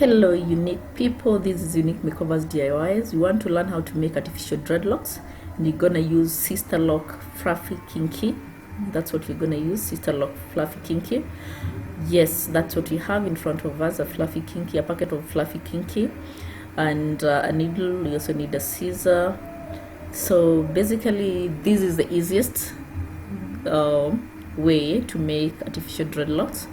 Hello unique people, this is Unique Makeovers DIYs. You want to learn how to make artificial dreadlocks, and you're gonna use Sister Lock Fluffy Kinky. That's what you're gonna use, Sister Lock Fluffy Kinky. Yes, that's what we have in front of us, a fluffy kinky, a packet of fluffy kinky, and a needle. You also need a scissor. So basically this is the easiest way to make artificial dreadlocks.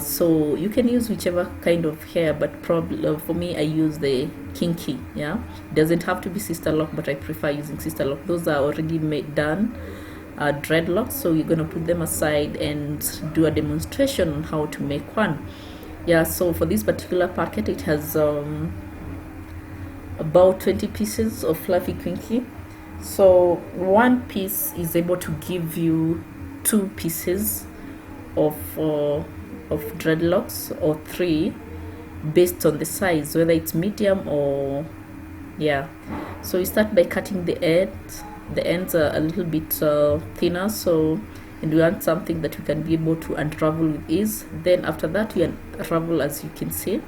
So you can use whichever kind of hair, but probably for me I use the kinky. Yeah, it doesn't have to be Sister Lock, but I prefer using Sister Lock. Those are already done dreadlocks, so you're gonna put them aside and do a demonstration on how to make one. Yeah, so for this particular packet it has about 20 pieces of fluffy kinky. So one piece is able to give you 2 pieces of dreadlocks, or 3 based on the size, whether it's medium or yeah. So you start by cutting the ends. The ends are a little bit thinner, so, and we want something that we can be able to unravel with ease. Then after that we unravel, as you can see.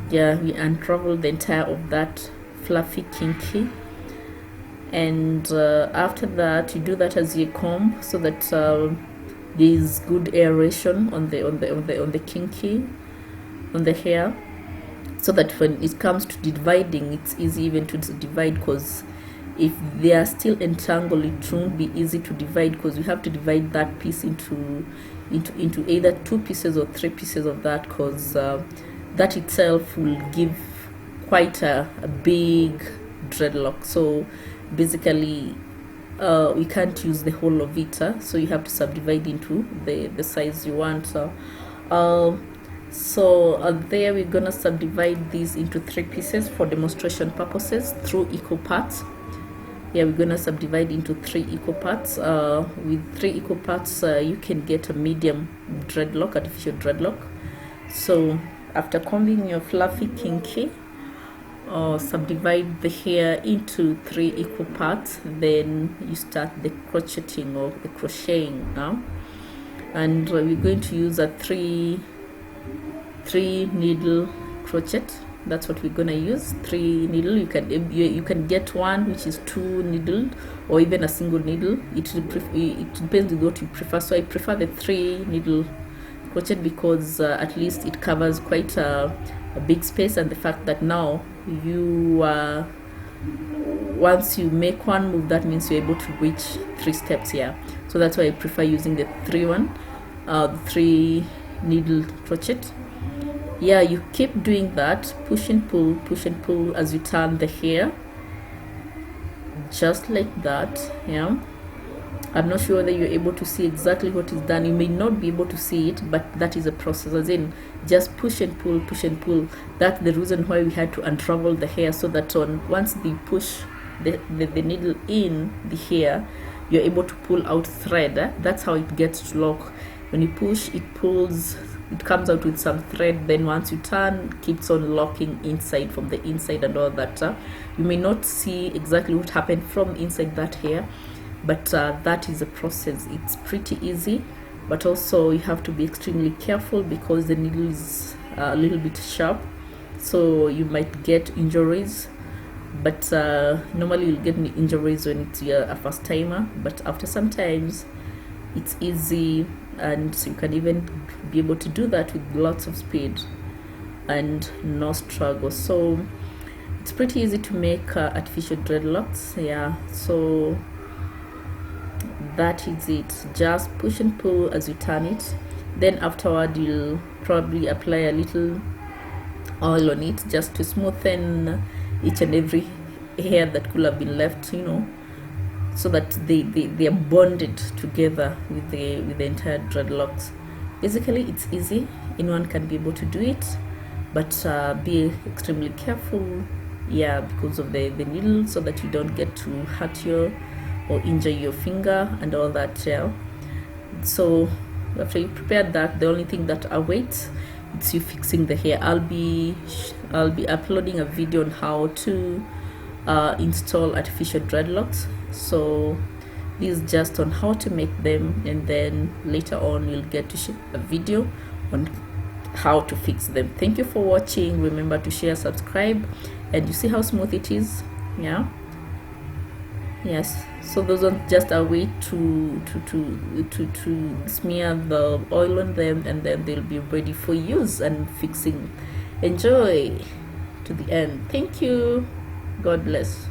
Yeah, we unravel the entire of that fluffy kinky, and after that you do that as you comb, so that there is good aeration on the kinky, on the hair, so that when it comes to dividing, it's easy even to divide, because if they are still entangled it won't be easy to divide, because you have to divide that piece into either 2 pieces or 3 pieces of that, because that itself will give quite a big dreadlock. So basically we can't use the whole of it, so you have to subdivide into the size you want. So there we're gonna subdivide these into 3 pieces for demonstration purposes through equal parts. Yeah, we're gonna subdivide into 3 equal parts. With 3 equal parts you can get a medium dreadlock, artificial dreadlock. So after combing your fluffy kinky, subdivide the hair into 3 equal parts, then you start the crocheting or the crocheting now. And we're going to use a 3 needle crochet. That's what we're gonna use, 3 needle. You can get one which is 2 needle, or even a single needle. It depends on what you prefer. So I prefer the 3 needle crochet, because at least it covers quite a big space, and the fact that now you once you make one move, that means you're able to reach 3 steps here. So that's why I prefer using the 3 needle crochet. Yeah, you keep doing that, push and pull as you turn the hair, just like that. Yeah, I'm not sure whether you're able to see exactly what is done. You may not be able to see it, but that is a process, as in just push and pull. That's the reason why we had to unravel the hair, so that once they push the needle in the hair, you're able to pull out thread. That's how it gets to lock. When you push, it pulls, it comes out with some thread, then once you turn, keeps on locking inside, from the inside and all that. You may not see exactly what happened from inside that hair, but that is a process. It's pretty easy, but also you have to be extremely careful, because the needle is a little bit sharp, so you might get injuries. But normally you'll get injuries when it's a first timer, but after some times it's easy, and so you can even be able to do that with lots of speed and no struggle. So it's pretty easy to make artificial dreadlocks. Yeah, so that is it. Just push and pull as you turn it. Then afterward you'll probably apply a little oil on it, just to smoothen each and every hair that could have been left, you know, so that they are bonded together with the entire dreadlocks. Basically it's easy, anyone can be able to do it, but be extremely careful, yeah, because of the needle, so that you don't get to hurt or injure your finger and all that. Yeah, so after you prepare that, the only thing that awaits, it's you fixing the hair. I'll be uploading a video on how to install artificial dreadlocks. So this is just on how to make them, and then later on you'll get to shoot a video on how to fix them. Thank you for watching. Remember to share, subscribe, and you see how smooth it is. Yeah, yes, so those are just a way to smear the oil on them, and then they'll be ready for use and fixing. Enjoy to the end. Thank you. God bless.